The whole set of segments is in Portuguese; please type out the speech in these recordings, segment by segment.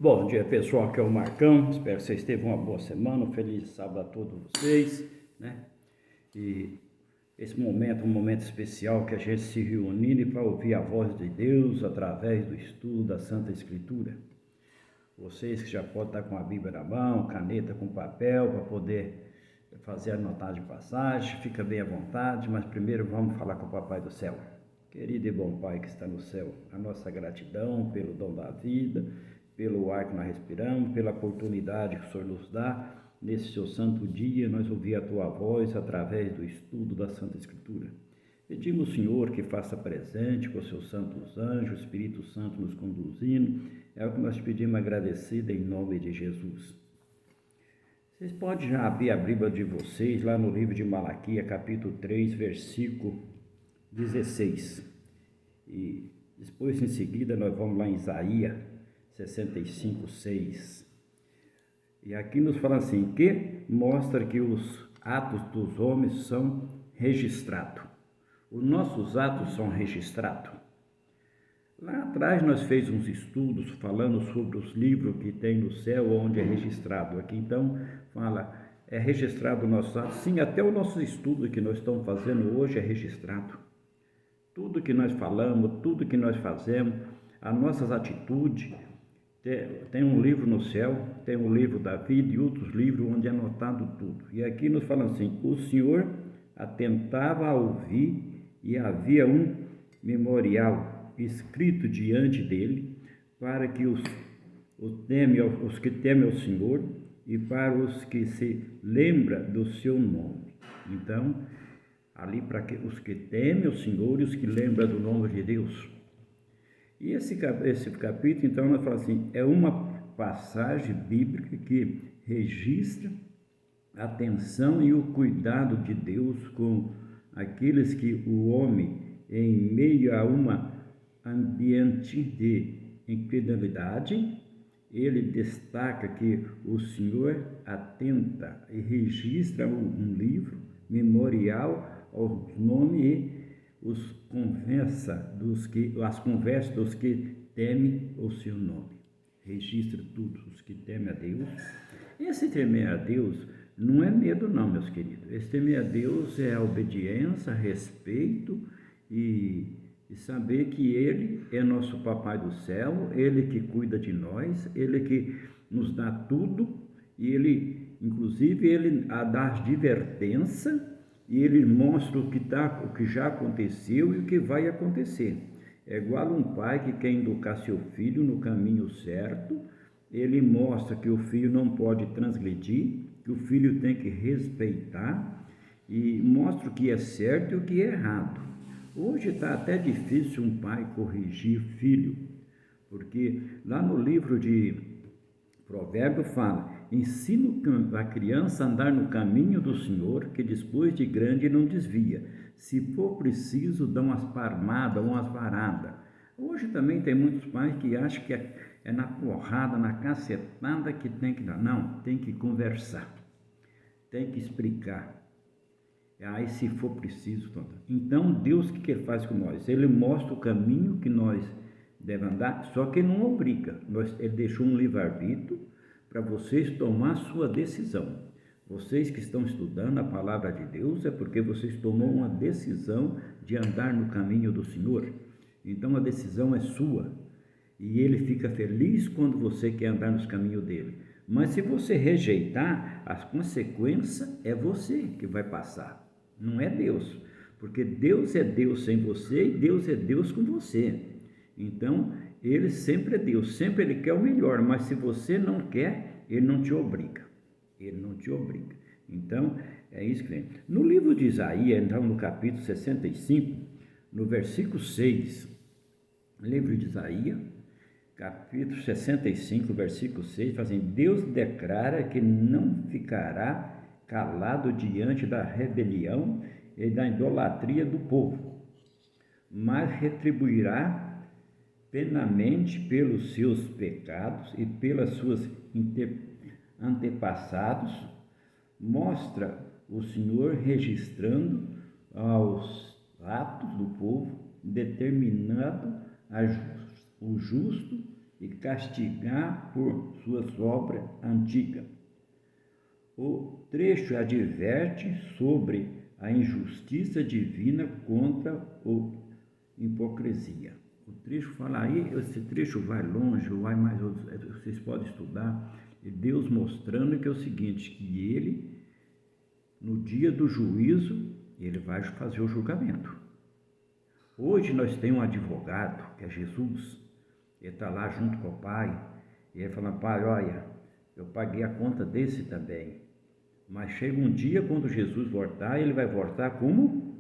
Bom dia, pessoal, aqui é o Marcão. Espero que vocês tenham uma boa semana, um feliz sábado a todos vocês, né? E esse momento é um momento especial que a gente se reúne para ouvir a voz de Deus através do estudo da Santa Escritura. Vocês que já podem estar com a Bíblia na mão, caneta com papel para poder fazer a anotagem de passagem, fica bem à vontade, mas primeiro vamos falar com o Papai do Céu. Querido e bom Pai que está no céu, a nossa gratidão pelo dom da vida, pelo ar que nós respiramos, pela oportunidade que o Senhor nos dá, nesse seu santo dia, nós ouvir a Tua voz através do estudo da Santa Escritura. Pedimos, Senhor, que faça presente com os seus santos anjos, o Espírito Santo nos conduzindo, é o que nós pedimos agradecido em nome de Jesus. Vocês podem já abrir a Bíblia de vocês lá no livro de Malaquias, capítulo 3, versículo 16. E depois, em seguida, nós vamos lá em Isaías 65, 6. E aqui nos fala assim, que mostra que os atos dos homens são registrados. Os nossos atos são registrados. Lá atrás nós fizemos uns estudos falando sobre os livros que tem no céu, onde é registrado. Aqui então fala, é registrado o nosso ato. Sim, até o nosso estudo que nós estamos fazendo hoje é registrado. Tudo que nós falamos, tudo que nós fazemos, as nossas atitudes, tem um livro no céu, tem um livro da vida e outros livros onde é anotado tudo. E aqui nos fala assim, o Senhor atentava a ouvir e havia um memorial escrito diante dele para que os que temem ao Senhor e para os que se lembram do seu nome. Então, ali para que os que temem o Senhor e os que lembram do nome de Deus. E esse capítulo, então, nós falamos assim, é uma passagem bíblica que registra a atenção e o cuidado de Deus com aqueles que o homem, em meio a um ambiente de incredulidade, ele destaca que o Senhor atenta e registra um livro memorial aos nomes e as conversas dos que temem o seu nome. Registra tudo, os que temem a Deus. Esse temer a Deus não é medo não, meus queridos. Esse temer a Deus é a obediência, respeito e saber que Ele é nosso Papai do céu, Ele que cuida de nós, Ele que nos dá tudo e Ele, inclusive, Ele dá advertência e Ele mostra o que já aconteceu e o que vai acontecer. É igual um pai que quer educar seu filho no caminho certo, ele mostra que o filho não pode transgredir, que o filho tem que respeitar e mostra o que é certo e o que é errado. Hoje está até difícil um pai corrigir filho, porque lá no livro de Provérbios fala, ensina a criança a andar no caminho do Senhor, que depois de grande não desvia. Se for preciso, dá umas palmadas, umas varadas. Hoje também tem muitos pais que acham que é na porrada, na cacetada que tem que dar. Não, tem que conversar, tem que explicar. Aí se for preciso. Então Deus, o que Ele faz com nós? Ele mostra o caminho que nós devemos andar, só que Ele não obriga. Ele deixou um livre-arbítrio para vocês tomar a sua decisão. Vocês que estão estudando a palavra de Deus é porque vocês tomaram uma decisão de andar no caminho do Senhor. Então a decisão é sua. E Ele fica feliz quando você quer andar nos caminhos dele. Mas se você rejeitar, as consequências é você que vai passar. Não é Deus. Porque Deus é Deus sem você e Deus é Deus com você. Então, Ele sempre é Deus, sempre Ele quer o melhor, mas se você não quer, Ele não te obriga. Ele não te obriga. Então, é isso que vem. No livro de Isaías, então, no capítulo 65, no versículo 6, livro de Isaías, capítulo 65, versículo 6, fala assim, Deus declara que não ficará calado diante da rebelião e da idolatria do povo, mas retribuirá plenamente pelos seus pecados e pelas suas antepassados. Mostra o Senhor registrando aos atos do povo, determinando o justo e castigar por suas obras antigas. O trecho adverte sobre a injustiça divina contra a hipocrisia. O trecho fala aí, esse trecho vai longe, vai mais, vocês podem estudar, e Deus mostrando que é o seguinte, que ele, no dia do juízo, ele vai fazer o julgamento. Hoje nós temos um advogado, que é Jesus, ele está lá junto com o Pai, e ele fala, Pai, olha, eu paguei a conta desse também, mas chega um dia quando Jesus voltar, ele vai voltar como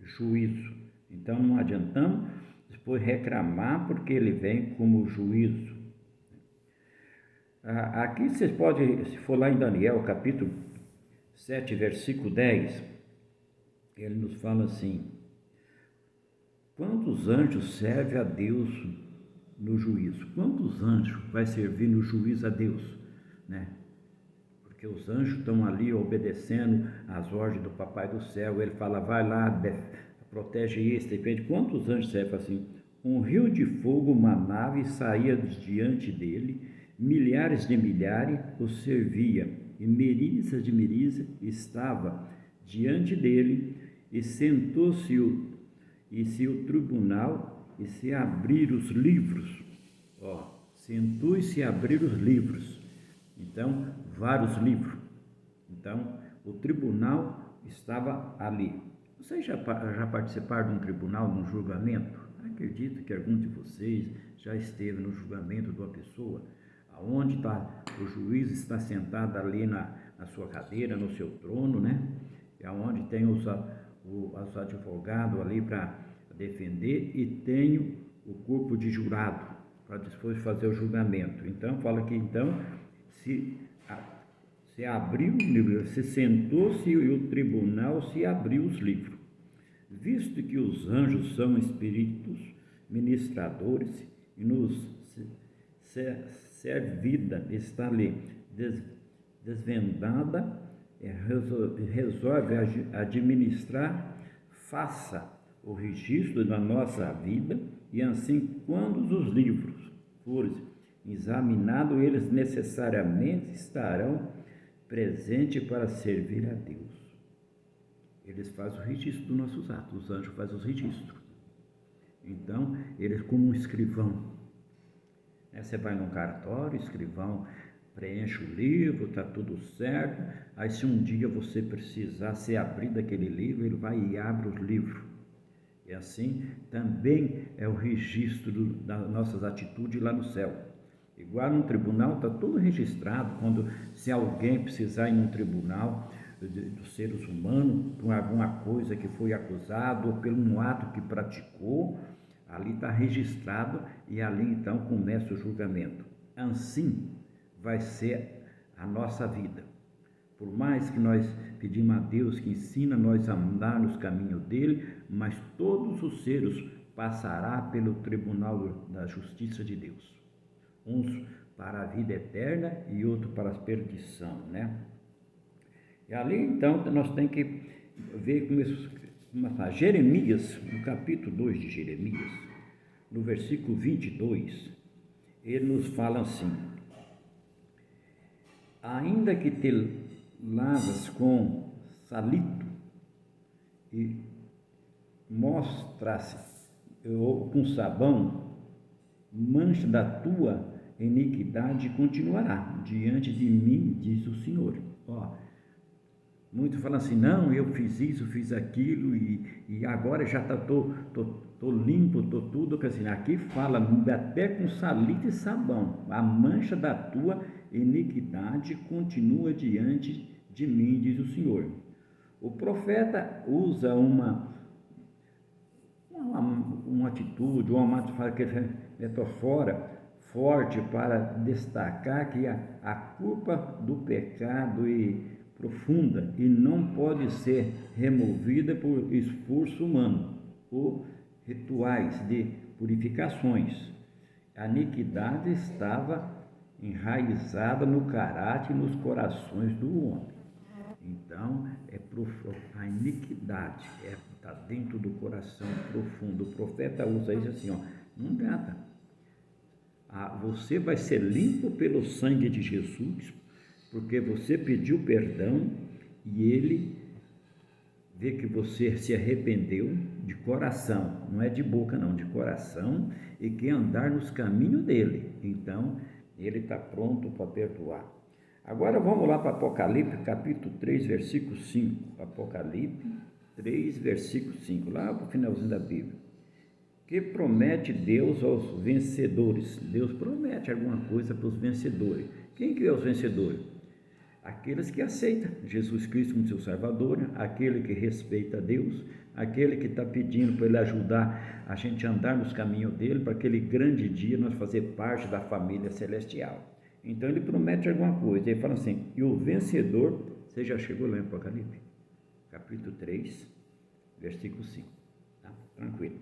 juízo. Então não adiantamos depois reclamar, porque ele vem como juízo. Aqui vocês podem, se for lá em Daniel, capítulo 7, versículo 10, ele nos fala assim, quantos anjos servem a Deus no juízo? Quantos anjos vai servir no juízo a Deus? Né? Porque os anjos estão ali obedecendo às ordens do Papai do Céu. Ele fala, vai lá, protege esse, depende. Quantos anjos servem assim? Um rio de fogo, uma nave saía diante dele, milhares de milhares o servia, e milícias de milícias estava diante dele, e sentou-se o tribunal, e se abrir os livros. Sentou-se a abrir os livros. Então, vários livros. Então, o tribunal estava ali. Vocês já participaram de um tribunal, de um julgamento? Acredito que algum de vocês já esteve no julgamento de uma pessoa, aonde o juiz está sentado ali na sua cadeira, no seu trono, né? E aonde tem os advogados ali para defender, e tem o corpo de jurado para depois fazer o julgamento. Então, fala que então se abriu o livro, se sentou-se e o tribunal se abriu os livros. Visto que os anjos são espíritos ministradores e nos servida está ali desvendada, resolve administrar, faça o registro da nossa vida, e assim, quando os livros forem examinados, eles necessariamente estarão presentes para servir a Deus. Eles fazem o registro dos nossos atos, os anjos fazem os registros. Então, eles como um escrivão. Você vai num cartório, escrivão preenche o livro, está tudo certo. Aí se um dia você precisar se abrir daquele livro, ele vai e abre os livros. E assim também é o registro das nossas atitudes lá no céu. Igual no tribunal está tudo registrado. Se alguém precisar ir num tribunal dos seres humanos por alguma coisa que foi acusado ou por um ato que praticou, ali está registrado, e ali então começa o julgamento. Assim vai ser a nossa vida. Por mais que nós pedimos a Deus que ensina nós a andar nos caminhos dele, mas todos os seres passará pelo tribunal da justiça de Deus. Uns para a vida eterna e outros para a perdição, né? E ali então nós temos que ver como Jeremias, no capítulo 2 de Jeremias, no versículo 22, ele nos fala assim: ainda que te lavas com salito e mostras com sabão, mancha da tua iniquidade continuará diante de mim, diz o Senhor. Muitos falam assim, não, eu fiz isso, fiz aquilo, e agora já tô limpo, tô tudo, assim, aqui fala até com salito e sabão, a mancha da tua iniquidade continua diante de mim, diz o Senhor. O profeta usa uma atitude, uma metáfora forte para destacar que a culpa do pecado é profunda e não pode ser removida por esforço humano ou rituais de purificações. A iniquidade estava enraizada no caráter e nos corações do homem. Então, a iniquidade está dentro do coração profundo. O profeta usa isso assim, não adianta. você vai ser limpo pelo sangue de Jesus, porque você pediu perdão e Ele vê que você se arrependeu de coração, não é de boca não, de coração, e quer andar nos caminhos dele. Então, Ele está pronto para perdoar. Agora vamos lá para Apocalipse, capítulo 3, versículo 5. Apocalipse 3, versículo 5, lá para o finalzinho da Bíblia. Que promete Deus aos vencedores. Deus promete alguma coisa para os vencedores. Quem que é os vencedores? Aqueles que aceitam Jesus Cristo como seu Salvador, aquele que respeita Deus, aquele que está pedindo para Ele ajudar a gente a andar nos caminhos dele, para aquele grande dia nós fazer parte da família celestial. Então Ele promete alguma coisa, Ele fala assim, e o vencedor, você já chegou lá em Apocalipse? Capítulo 3, versículo 5, tá? Tranquilo.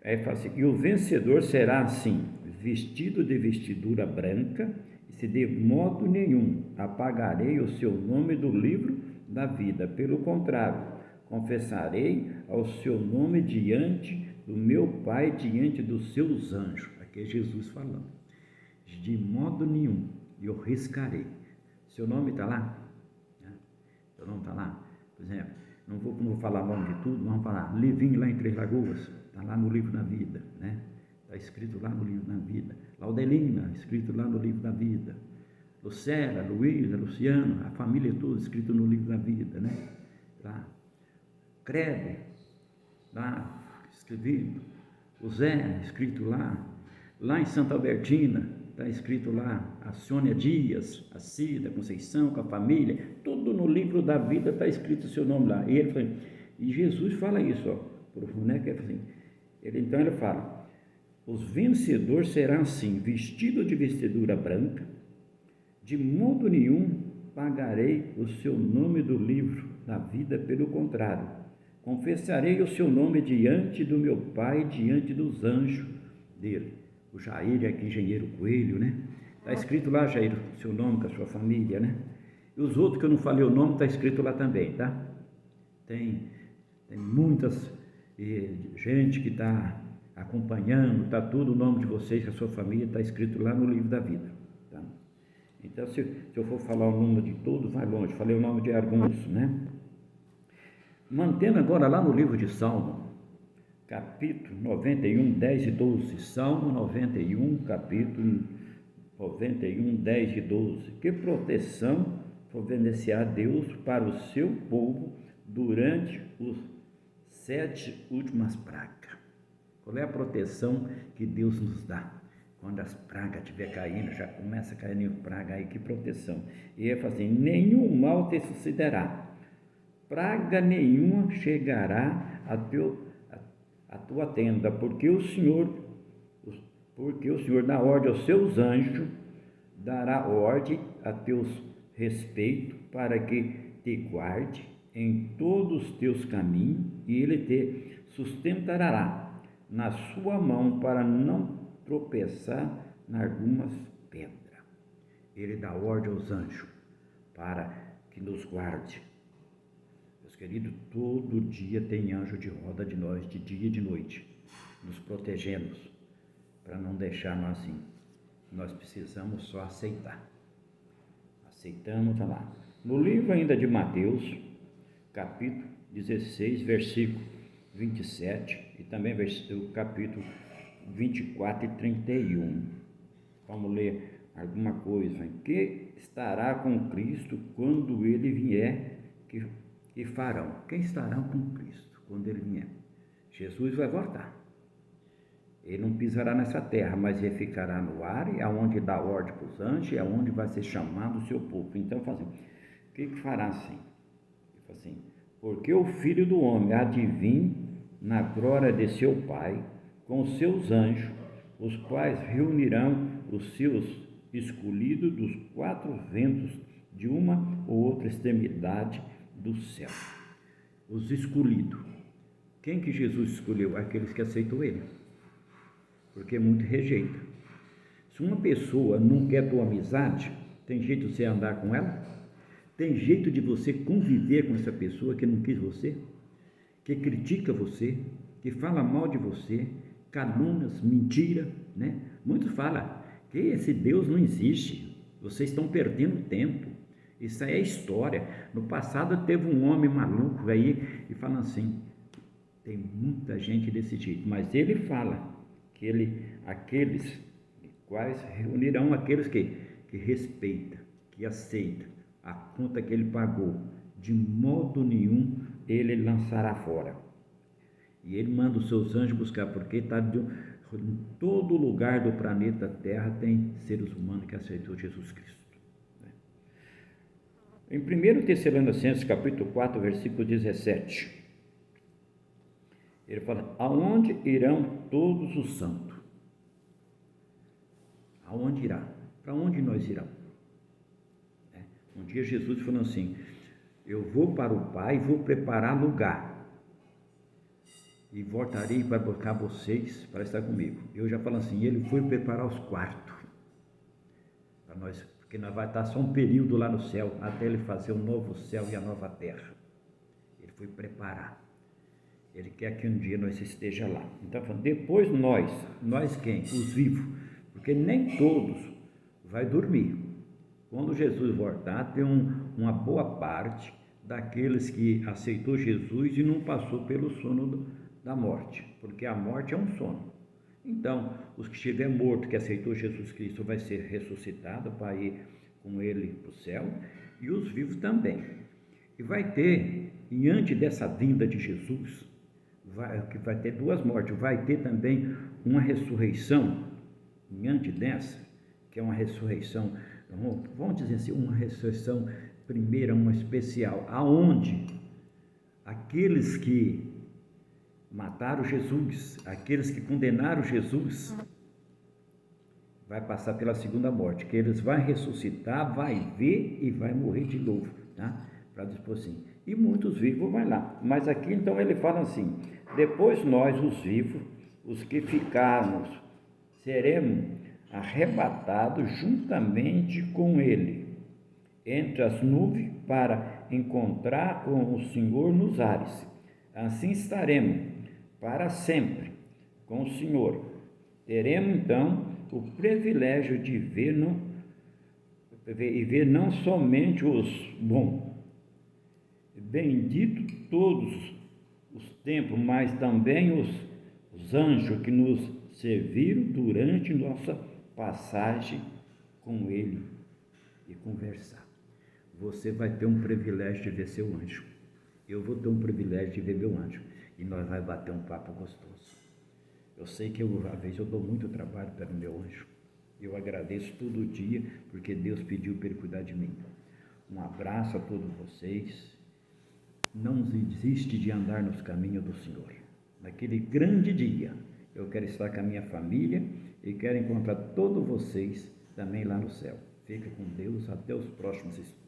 Aí fala assim, e o vencedor será assim, vestido de vestidura branca, e se de modo nenhum apagarei o seu nome do livro da vida. Pelo contrário, confessarei ao seu nome diante do meu Pai, diante dos seus anjos. Aqui é Jesus falando. De modo nenhum eu riscarei. Seu nome está lá? Seu nome está lá? Por exemplo, não vou falar o nome de tudo, vamos falar Livinho lá em Três Lagoas, está lá no livro da vida, né? Está escrito lá no livro da vida. Laudelina, escrito lá no livro da vida. Lucera, Luísa, Luciano, a família toda escrito no livro da vida, né? Tá? Credo, lá escrevido. O Zé, escrito lá. Lá em Santa Albertina, está escrito lá a Sônia Dias, a Cida Conceição, com a família, tudo no livro da vida está escrito o seu nome lá. E ele fala, e Jesus fala isso, ó, né? Então ele fala, os vencedores serão assim, vestidos de vestidura branca, de modo nenhum pagarei o seu nome do livro da vida, pelo contrário, confessarei o seu nome diante do meu Pai, diante dos anjos dele. O Jair aqui, engenheiro Coelho, né? Está escrito lá, Jair, o seu nome, com a sua família, né? E os outros que eu não falei o nome, está escrito lá também, tá? Tem muitas gente que está acompanhando, está tudo o nome de vocês, a sua família, está escrito lá no livro da vida, tá? Então, se eu for falar o nome de todos, vai longe, falei o nome de alguns, né? Mantendo agora lá no livro de Salmo, capítulo 91, 10 e 12, Salmo 91, capítulo 91, 10 e 12, que proteção providenciar Deus para o seu povo durante os 7 últimas pragas. Qual é a proteção que Deus nos dá? Quando as pragas estiver caindo, já começa a cair praga aí, que proteção? E ele fala assim, nenhum mal te sucederá, praga nenhuma chegará a tua tenda, porque o Senhor dá ordem aos seus anjos, dará ordem a teus respeitos, para que te guarde em todos os teus caminhos, e ele te sustentará na sua mão, para não tropeçar em algumas pedras. Ele dá ordem aos anjos para que nos guarde. Meus queridos, todo dia tem anjo de roda de nós, de dia e de noite, nos protegendo, para não deixar nós assim. Nós precisamos só aceitar. Aceitamos, está lá. No livro ainda de Mateus, capítulo 16, versículo 27, e também o capítulo 24 e 31. Vamos ler alguma coisa. Que estará com Cristo quando ele vier, que farão? Quem estarão com Cristo quando ele vier? Jesus vai voltar. Ele não pisará nessa terra, mas ele ficará no ar, e aonde dá ordem para os anjos, e aonde vai ser chamado o seu povo. Então, assim, o que fará assim? Assim, porque o Filho do Homem há de vir na glória de seu Pai, com os seus anjos, os quais reunirão os seus escolhidos dos 4 ventos, de uma ou outra extremidade do céu. Os escolhidos. Quem que Jesus escolheu? Aqueles que aceitou ele. Porque muito rejeita. Se uma pessoa não quer tua amizade, tem jeito de você andar com ela? Tem jeito de você conviver com essa pessoa que não quis você? Que critica você, que fala mal de você, calúnias, mentira, né? Muitos falam Que esse Deus não existe. Vocês estão perdendo tempo. Isso aí é história. No passado teve um homem maluco aí e falando assim, tem muita gente desse jeito, mas ele fala que aqueles quais reunirão aqueles que respeita, que aceita a conta que ele pagou, de modo nenhum ele lançará fora. E ele manda os seus anjos buscar, porque em todo lugar do planeta Terra tem seres humanos que aceitou Jesus Cristo. Em 1 Tessalonicenses capítulo 4, versículo 17, ele fala, aonde irão todos os santos? Aonde irá? Para onde nós irão? Um dia Jesus falou assim, eu vou para o Pai e vou preparar lugar. E voltarei para buscar vocês para estar comigo. Eu já falo assim, ele foi preparar os quartos. Para nós, porque nós vai estar só um período lá no céu, até ele fazer o novo céu e a nova terra. Ele foi preparar. Ele quer que um dia nós esteja lá. Então, depois nós quem? Os vivos. Porque nem todos vai dormir. Quando Jesus voltar, tem uma boa parte daqueles que aceitou Jesus e não passou pelo sono da morte. Porque a morte é um sono. Então, os que estiver morto, que aceitou Jesus Cristo, vai ser ressuscitado para ir com ele para o céu. E os vivos também. E vai ter, diante dessa vinda de Jesus, que vai ter duas mortes, vai ter também uma ressurreição, diante dessa, que é uma ressurreição, vamos dizer assim, uma ressurreição primeira, uma especial, aonde aqueles que mataram Jesus, aqueles que condenaram Jesus, vai passar pela segunda morte, que eles vão ressuscitar, vai ver e vai morrer de novo, tá? Para dispor assim. E muitos vivos vai lá. Mas aqui então ele fala assim, depois nós, os vivos, os que ficarmos, seremos arrebatados juntamente com ele, entre as nuvens, para encontrar com o Senhor nos ares. Assim estaremos para sempre com o Senhor. Teremos então o privilégio de ver não somente os bons, bendito todos os tempos, mas também os anjos que nos serviram durante nossa passagem com ele e conversar. Você vai ter um privilégio de ver seu anjo. Eu vou ter um privilégio de ver meu anjo. E nós vamos bater um papo gostoso. Eu sei que às vezes eu dou muito trabalho para o meu anjo. Eu agradeço todo dia, porque Deus pediu para ele cuidar de mim. Um abraço a todos vocês. Não desiste de andar nos caminhos do Senhor. Naquele grande dia, eu quero estar com a minha família e quero encontrar todos vocês também lá no céu. Fica com Deus, até os próximos estudos.